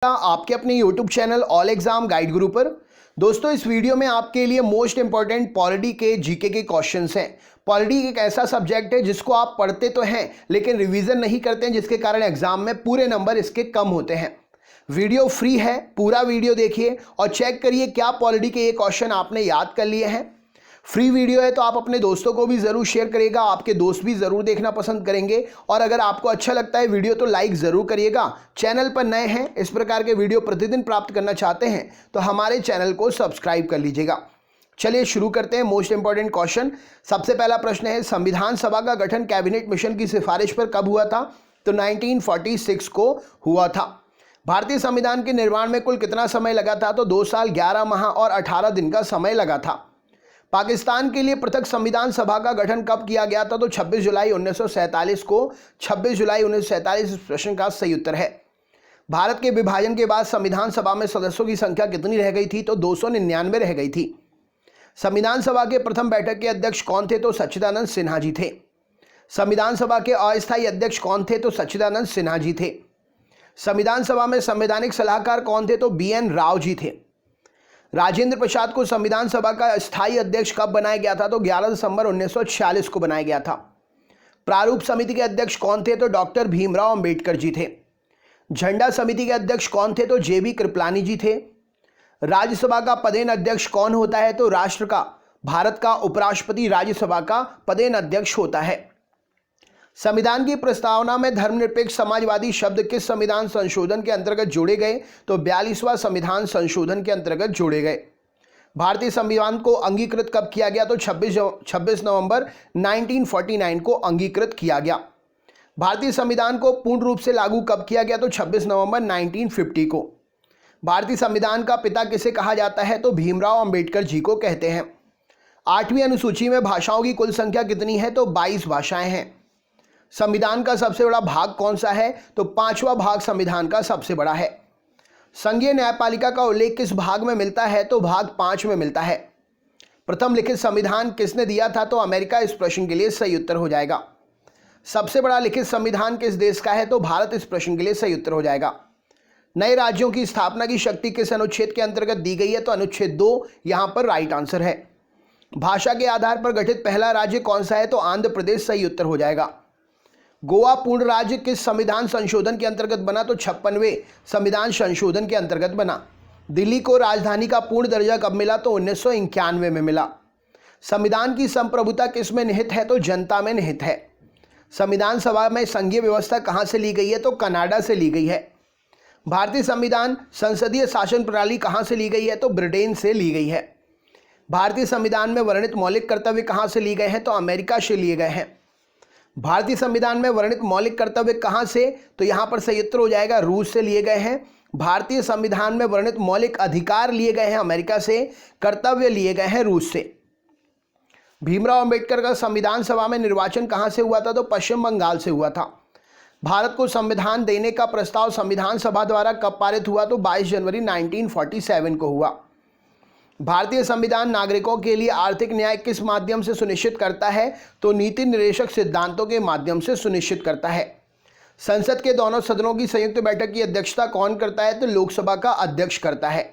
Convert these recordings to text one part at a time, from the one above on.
आपके अपने YouTube channel all exam guide गुरु पर। दोस्तों, इस वीडियो में आपके लिए मोस्ट इंपॉर्टेंट पॉलिटी के जीके के क्वेश्चंस हैं। पॉलिटी एक ऐसा सब्जेक्ट है जिसको आप पढ़ते तो हैं लेकिन रिवीजन नहीं करते हैं, जिसके कारण एग्जाम में पूरे नंबर इसके कम होते हैं। वीडियो फ्री है, पूरा वीडियो देखिए और चेक करिए क्या पॉलिटी के ये क्वेश्चन आपने याद कर लिए हैं। फ्री वीडियो है तो आप अपने दोस्तों को भी ज़रूर शेयर करिएगा, आपके दोस्त भी ज़रूर देखना पसंद करेंगे। और अगर आपको अच्छा लगता है वीडियो तो लाइक ज़रूर करिएगा। चैनल पर नए हैं, इस प्रकार के वीडियो प्रतिदिन प्राप्त करना चाहते हैं तो हमारे चैनल को सब्सक्राइब कर लीजिएगा। चलिए शुरू करते हैं। Most important question. सबसे पहला प्रश्न है, संविधान सभा का गठन कैबिनेट मिशन की सिफारिश पर कब हुआ था? तो 1946 को हुआ था। भारतीय संविधान के निर्माण में कुल कितना समय लगा था? तो 2 साल 11 माह और 18 दिन का समय लगा था। पाकिस्तान के लिए पृथक संविधान सभा का गठन कब किया गया था? तो 26 जुलाई 1947 को। 26 जुलाई 1947 इस प्रश्न का सही उत्तर है। भारत के विभाजन के बाद संविधान सभा में सदस्यों की संख्या कितनी रह गई थी? तो 299 रह गई थी। संविधान सभा के प्रथम बैठक के अध्यक्ष कौन थे? तो सच्चिदानंद सिन्हा जी थे। संविधान सभा के अस्थायी अध्यक्ष कौन थे? तो सच्चिदानंद सिन्हा जी थे। संविधान सभा में संवैधानिक सलाहकार कौन थे? तो BN राव जी थे। राजेंद्र प्रसाद को संविधान सभा का स्थायी अध्यक्ष कब बनाया गया था? तो 11 दिसंबर 1946 को बनाया गया था। प्रारूप समिति के अध्यक्ष कौन थे? तो डॉक्टर भीमराव अंबेडकर जी थे। झंडा समिति के अध्यक्ष कौन थे? तो JB कृपलानी जी थे। राज्यसभा का पदेन अध्यक्ष कौन होता है? तो राष्ट्र का, भारत का उपराष्ट्रपति राज्यसभा का पदेन अध्यक्ष होता है। संविधान की प्रस्तावना में धर्मनिरपेक्ष समाजवादी शब्द किस संविधान संशोधन के अंतर्गत जोड़े गए? तो 42वां संविधान संशोधन के अंतर्गत जोड़े गए। भारतीय संविधान को अंगीकृत कब किया गया? तो 26 नवंबर 1949 को अंगीकृत किया गया। भारतीय संविधान को पूर्ण रूप से लागू कब किया गया? तो 26 नवंबर 1950 को। भारतीय संविधान का पिता किसे कहा जाता है? तो भीमराव अंबेडकर जी को कहते हैं। 8वीं अनुसूची में भाषाओं की कुल संख्या कितनी है? तो 22 भाषाएं हैं। संविधान का सबसे बड़ा भाग कौन सा है? तो 5वां भाग संविधान का सबसे बड़ा है। संघीय न्यायपालिका का उल्लेख किस भाग में मिलता है? तो भाग 5 में मिलता है। प्रथम लिखित संविधान किसने दिया था? तो अमेरिका इस प्रश्न के लिए सही उत्तर हो जाएगा। सबसे बड़ा लिखित संविधान किस देश का है? तो भारत इस प्रश्न के लिए सही उत्तर हो जाएगा। नए राज्यों की स्थापना की शक्ति किस अनुच्छेद के अंतर्गत दी गई है? तो अनुच्छेद 2 यहां पर राइट आंसर है। भाषा के आधार पर गठित पहला राज्य कौन सा है? तो आंध्र प्रदेश सही उत्तर हो जाएगा। गोवा पूर्ण राज्य किस संविधान संशोधन के अंतर्गत बना? तो 56वें संविधान संशोधन के अंतर्गत बना। दिल्ली को राजधानी का पूर्ण दर्जा कब मिला? तो 1991 में मिला। संविधान की संप्रभुता किस में निहित है? तो जनता में निहित है। संविधान सभा में संघीय व्यवस्था कहां से ली गई है? तो कनाडा से ली गई है। भारतीय संविधान संसदीय शासन प्रणाली कहां से ली गई है? तो ब्रिटेन से ली गई है। भारतीय संविधान में वर्णित मौलिक कर्तव्य कहां से लिए गए हैं? तो अमेरिका से लिए गए हैं। भारतीय संविधान में वर्णित मौलिक कर्तव्य कहां से? तो यहां पर सही उत्तर हो जाएगा रूस से लिए गए हैं। भारतीय संविधान में वर्णित मौलिक अधिकार लिए गए हैं अमेरिका से, कर्तव्य लिए गए हैं रूस से। भीमराव अंबेडकर का संविधान सभा में निर्वाचन कहां से हुआ था? तो पश्चिम बंगाल से हुआ था। भारत को संविधान देने का प्रस्ताव संविधान सभा द्वारा कब पारित हुआ? तो 22 जनवरी 1947 को हुआ। भारतीय संविधान नागरिकों के लिए आर्थिक न्याय किस माध्यम से सुनिश्चित करता है? तो नीति निर्देशक सिद्धांतों के माध्यम से सुनिश्चित करता है। संसद के दोनों सदनों की संयुक्त बैठक की अध्यक्षता कौन करता है? तो लोकसभा का अध्यक्ष करता है।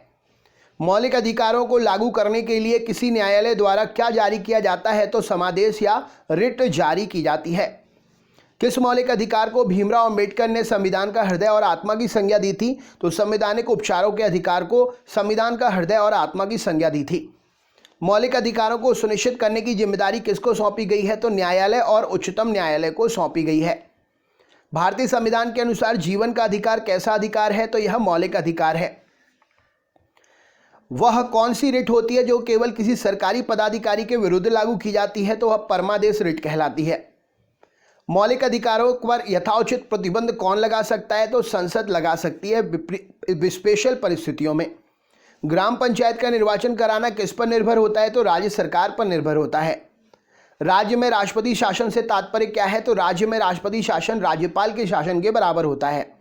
मौलिक अधिकारों को लागू करने के लिए किसी न्यायालय द्वारा क्या जारी किया जाता है? तो समादेश या रिट जारी की जाती है। किस मौलिक अधिकार को भीमराव अंबेडकर ने संविधान का हृदय और आत्मा की संज्ञा दी थी? तो संवैधानिक उपचारों के अधिकार को संविधान का हृदय और आत्मा की संज्ञा दी थी। मौलिक अधिकारों को सुनिश्चित करने की जिम्मेदारी किसको सौंपी गई है? तो न्यायालय और उच्चतम न्यायालय को सौंपी गई है। भारतीय संविधान के अनुसार जीवन का अधिकार कैसा अधिकार है? तो यह मौलिक अधिकार है। वह कौन सी रिट होती है जो केवल किसी सरकारी पदाधिकारी के विरुद्ध लागू की जाती है? तो वह परमादेश रिट कहलाती है। मौलिक अधिकारों पर यथाउचित प्रतिबंध कौन लगा सकता है? तो संसद लगा सकती है स्पेशल परिस्थितियों में। ग्राम पंचायत का निर्वाचन कराना किस पर निर्भर होता है? तो राज्य सरकार पर निर्भर होता है। राज्य में राष्ट्रपति शासन से तात्पर्य क्या है? तो राज्य में राष्ट्रपति शासन राज्यपाल के शासन के बराबर होता है।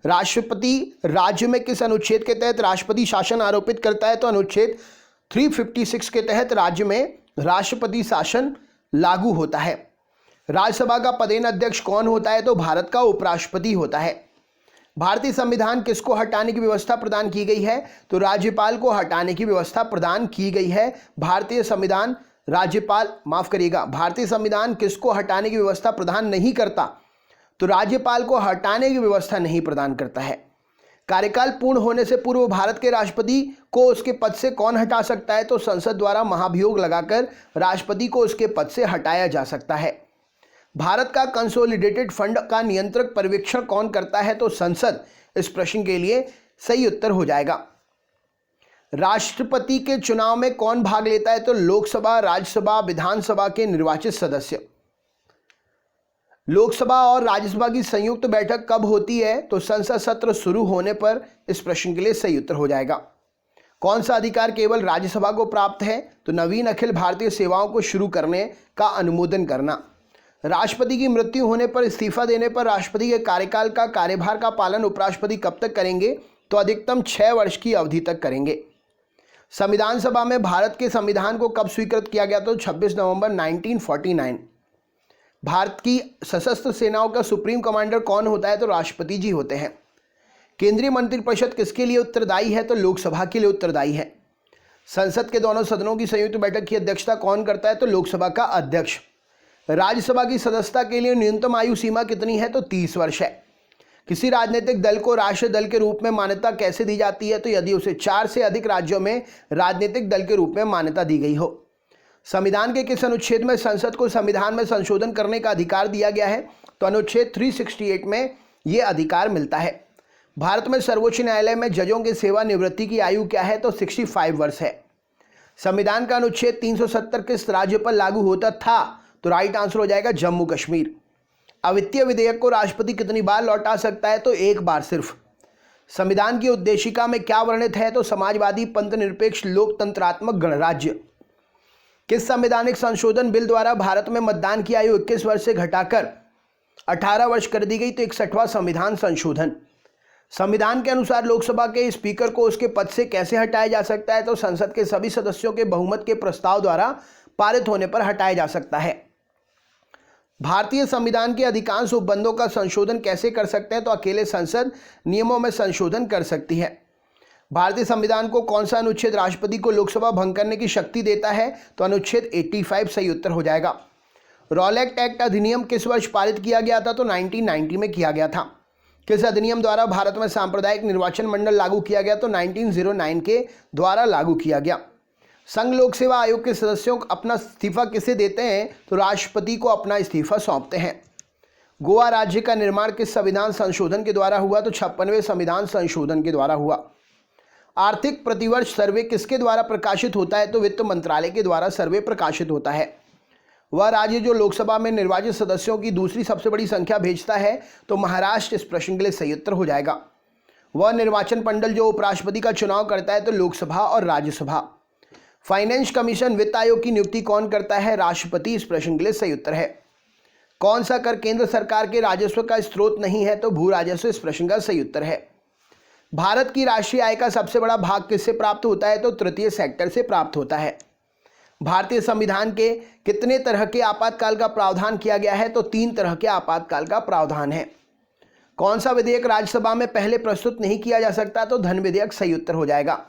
राष्ट्रपति राज्य में किस अनुच्छेद के तहत राष्ट्रपति शासन आरोपित करता है? तो अनुच्छेद 356 के तहत राज्य में राष्ट्रपति शासन लागू होता है। राज्यसभा का पदेन अध्यक्ष कौन होता है? तो भारत का उपराष्ट्रपति होता है। भारतीय संविधान किसको हटाने की व्यवस्था प्रदान की गई है? तो राज्यपाल को हटाने की व्यवस्था प्रदान की गई है। भारतीय संविधान राज्यपाल, माफ करिएगा, भारतीय संविधान किसको हटाने की व्यवस्था प्रदान नहीं करता? तो राज्यपाल को हटाने की व्यवस्था नहीं प्रदान करता है। कार्यकाल पूर्ण होने से पूर्व भारत के राष्ट्रपति को उसके पद से कौन हटा सकता है? तो संसद द्वारा महाभियोग लगाकर राष्ट्रपति को उसके पद से हटाया जा सकता है। भारत का कंसोलिडेटेड फंड का नियंत्रक पर्यवेक्षण कौन करता है? तो संसद। इस प्रश्न के लिए सही उत्तर हो जाएगा। राष्ट्रपति के चुनाव में कौन भाग लेता है? तो लोकसभा, राज्यसभा, विधानसभा के निर्वाचित सदस्य। लोकसभा और राज्यसभा की संयुक्त बैठक कब होती है? तो संसद सत्र शुरू होने पर। इस प्रश्न के लिए सही उत्तर हो जाएगा। कौन सा अधिकार केवल राज्यसभा को प्राप्त है? तो नवीन अखिल भारतीय सेवाओं को शुरू करने का अनुमोदन करना। राष्ट्रपति की मृत्यु होने पर इस्तीफा देने पर राष्ट्रपति के कार्यकाल का कार्यभार का पालन उपराष्ट्रपति कब तक करेंगे? तो अधिकतम 6 वर्ष की अवधि तक करेंगे। संविधान सभा में भारत के संविधान को कब स्वीकृत किया गया? तो 26 नवंबर 1949। भारत की सशस्त्र सेनाओं का सुप्रीम कमांडर कौन होता है? तो राष्ट्रपति जी होते हैं। केंद्रीय मंत्रिपरिषद किसके लिए उत्तरदायी है? तो लोकसभा के लिए उत्तरदायी है। संसद के दोनों सदनों की संयुक्त बैठक की अध्यक्षता कौन करता है? तो लोकसभा का अध्यक्ष। राज्यसभा की सदस्यता के लिए न्यूनतम आयु सीमा कितनी है? तो 30 वर्ष है। किसी राजनीतिक दल को राष्ट्रीय दल के रूप में मान्यता कैसे दी जाती है? तो यदि उसे 4 से अधिक राज्यों में राजनीतिक दल के रूप में मान्यता दी गई हो। संविधान के किस अनुच्छेद में संसद को संविधान में संशोधन करने का अधिकार दिया गया है? तो अनुच्छेद 368 में यह अधिकार मिलता है। भारत में सर्वोच्च न्यायालय में जजों की सेवानिवृत्ति की आयु क्या है? तो 65 वर्ष है। संविधान का अनुच्छेद 370 किस राज्य पर लागू होता था? तो राइट आंसर हो जाएगा जम्मू कश्मीर। अवित्तीय विधेयक को राष्ट्रपति कितनी बार लौटा सकता है? तो 1 बार सिर्फ। संविधान की उद्देशिका में क्या वर्णित है? तो समाजवादी, पंथ निरपेक्ष, लोकतंत्रात्मक गणराज्य। किस संवैधानिक संशोधन बिल द्वारा भारत में मतदान की आयु 21 वर्ष से घटाकर 18 वर्ष कर दी गई? तो 61वां संविधान संशोधन। संविधान के अनुसार लोकसभा के स्पीकर को उसके पद से कैसे हटाया जा सकता है? तो संसद के सभी सदस्यों के बहुमत के प्रस्ताव द्वारा पारित होने पर हटाया जा सकता है। भारतीय संविधान के अधिकांश उपबंधों का संशोधन कैसे कर सकते हैं? तो अकेले संसद नियमों में संशोधन कर सकती है। भारतीय संविधान को कौन सा अनुच्छेद राष्ट्रपति को लोकसभा भंग करने की शक्ति देता है? तो अनुच्छेद 85 सही उत्तर हो जाएगा। रॉलेट एक्ट अधिनियम किस वर्ष पारित किया गया था? तो 1990 में किया गया था। किस अधिनियम द्वारा भारत में सांप्रदायिक निर्वाचन मंडल लागू किया गया? तो 1909 के द्वारा लागू किया गया। संघ लोक सेवा आयोग के सदस्यों को अपना इस्तीफा किसे देते हैं? तो राष्ट्रपति को अपना इस्तीफा सौंपते हैं। गोवा राज्य का निर्माण किस संविधान संशोधन के द्वारा हुआ? तो 56वें संविधान संशोधन के द्वारा हुआ। आर्थिक प्रतिवर्ष सर्वे किसके द्वारा प्रकाशित होता है? तो वित्त मंत्रालय के द्वारा सर्वे प्रकाशित होता है। वह राज्य जो लोकसभा में निर्वाचित सदस्यों की दूसरी सबसे बड़ी संख्या भेजता है? तो महाराष्ट्र। इस प्रश्न के लिए सही उत्तर हो जाएगा। वह निर्वाचन मंडल जो उपराष्ट्रपति का चुनाव करता है? तो लोकसभा और राज्यसभा। फाइनेंस कमीशन वित्त आयोग की नियुक्ति कौन करता है? राष्ट्रपति। इस प्रश्न के लिए सही उत्तर है। कौन सा कर केंद्र सरकार के राजस्व का स्रोत नहीं है? तो भू राजस्व। इस प्रश्न का सही उत्तर है। भारत की राष्ट्रीय आय का सबसे बड़ा भाग किससे प्राप्त होता है? तो तृतीय सेक्टर से प्राप्त होता है। भारतीय संविधान के कितने तरह के आपातकाल का प्रावधान किया गया है? तो 3 तरह के आपातकाल का प्रावधान है। कौन सा विधेयक राज्यसभा में पहले प्रस्तुत नहीं किया जा सकता? तो धन विधेयक सही उत्तर हो जाएगा।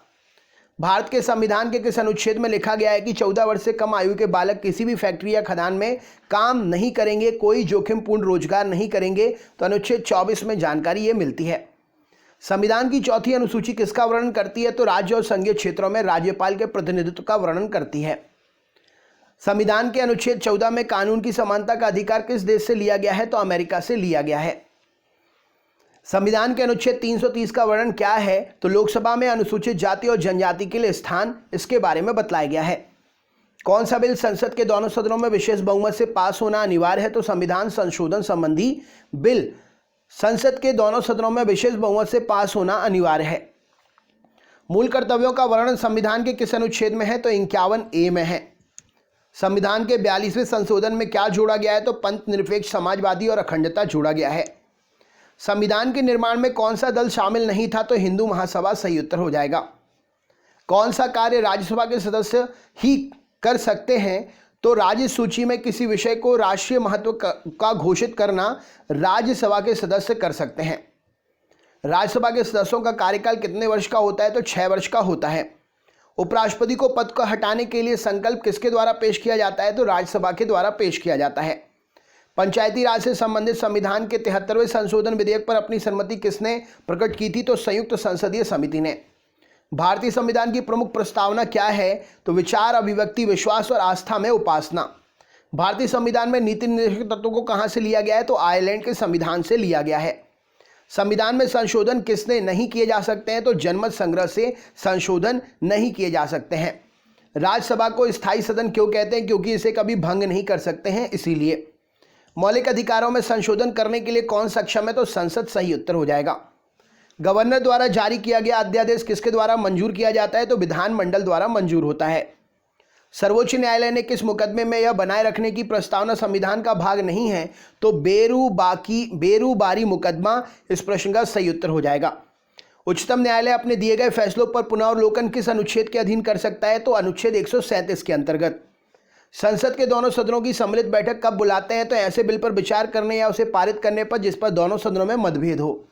भारत के संविधान के किस अनुच्छेद में लिखा गया है कि 14 वर्ष से कम आयु के बालक किसी भी फैक्ट्री या खदान में काम नहीं करेंगे, कोई जोखिमपूर्ण रोजगार नहीं करेंगे? तो अनुच्छेद 24 में जानकारी ये मिलती है। संविधान की चौथी अनुसूची किसका वर्णन करती है? तो राज्य और संघीय क्षेत्रों में राज्यपाल के प्रतिनिधित्व का वर्णन करती है। संविधान के अनुच्छेद 14 में कानून की समानता का अधिकार किस देश से लिया गया है? तो अमेरिका से लिया गया है। संविधान के अनुच्छेद 330 का वर्णन क्या है? तो लोकसभा में अनुसूचित जाति और जनजाति के लिए स्थान, इसके बारे में बतलाया गया है। कौन सा बिल संसद के दोनों सदनों में विशेष बहुमत से पास होना अनिवार्य है? तो संविधान संशोधन संबंधी बिल संसद के दोनों सदनों में विशेष बहुमत से पास होना अनिवार्य है। मूल कर्तव्यों का वर्णन संविधान के किस अनुच्छेद में है? तो 51A में है। संविधान के 42वें संशोधन में क्या जोड़ा गया है? तो पंथ निरपेक्ष, समाजवादी और अखंडता जोड़ा गया है। संविधान के निर्माण में कौन सा दल शामिल नहीं था? तो हिंदू महासभा सही उत्तर हो जाएगा। कौन सा कार्य राज्यसभा के सदस्य ही कर सकते हैं? तो राज्य सूची में किसी विषय को राष्ट्रीय महत्व का घोषित करना राज्यसभा के सदस्य कर सकते हैं। राज्यसभा के सदस्यों का कार्यकाल कितने वर्ष का होता है? तो 6 वर्ष का होता है। उपराष्ट्रपति को पद को हटाने के लिए संकल्प किसके द्वारा पेश किया जाता है? तो राज्यसभा के द्वारा पेश किया जाता है। पंचायती राज से संबंधित संविधान के 73वें संशोधन विधेयक पर अपनी सहमति किसने प्रकट की थी? तो संयुक्त संसदीय समिति ने। भारतीय संविधान की प्रमुख प्रस्तावना क्या है? तो विचार, अभिव्यक्ति, विश्वास और आस्था में उपासना। भारतीय संविधान में नीति निर्देशक तत्वों को कहां से लिया गया है? तो आयरलैंड के संविधान से लिया गया है। संविधान में संशोधन किसने नहीं किए जा सकते हैं? तो जनमत संग्रह से संशोधन नहीं किए जा सकते हैं। राज्यसभा को स्थायी सदन क्यों कहते हैं? क्योंकि इसे कभी भंग नहीं कर सकते हैं, इसीलिए। मौलिक अधिकारों में संशोधन करने के लिए कौन सक्षम है? तो संसद सही उत्तर हो जाएगा। गवर्नर द्वारा जारी किया गया अध्यादेश किसके द्वारा मंजूर किया जाता है? तो विधानमंडल द्वारा मंजूर होता है। सर्वोच्च न्यायालय ने किस मुकदमे में यह बनाए रखने की प्रस्तावना संविधान का भाग नहीं है? तो बेरूबारी मुकदमा इस प्रश्न का सही उत्तर हो जाएगा। उच्चतम न्यायालय अपने दिए गए फैसलों पर पुनर्वलोकन किस अनुच्छेद के अधीन कर सकता है? तो अनुच्छेद 137 के अंतर्गत। संसद के दोनों सदनों की सम्मिलित बैठक कब बुलाते हैं? तो ऐसे बिल पर विचार करने या उसे पारित करने पर जिस पर दोनों सदनों में मतभेद हो।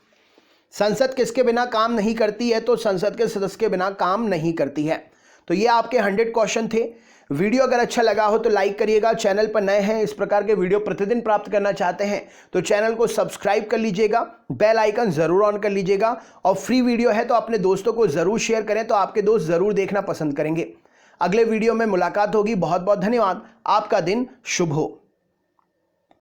संसद किसके बिना काम नहीं करती है? तो संसद के सदस्य के बिना काम नहीं करती है। तो ये आपके 100 क्वेश्चन थे। वीडियो अगर अच्छा लगा हो तो लाइक करिएगा। चैनल पर नए हैं, इस प्रकार के वीडियो प्रतिदिन प्राप्त करना चाहते हैं तो चैनल को सब्सक्राइब कर लीजिएगा, बेल आइकन जरूर ऑन कर लीजिएगा और फ्री वीडियो है तो अपने दोस्तों को जरूर शेयर करें, तो आपके दोस्त जरूर देखना पसंद करेंगे। अगले वीडियो में मुलाकात होगी। बहुत बहुत धन्यवाद। आपका दिन शुभ हो।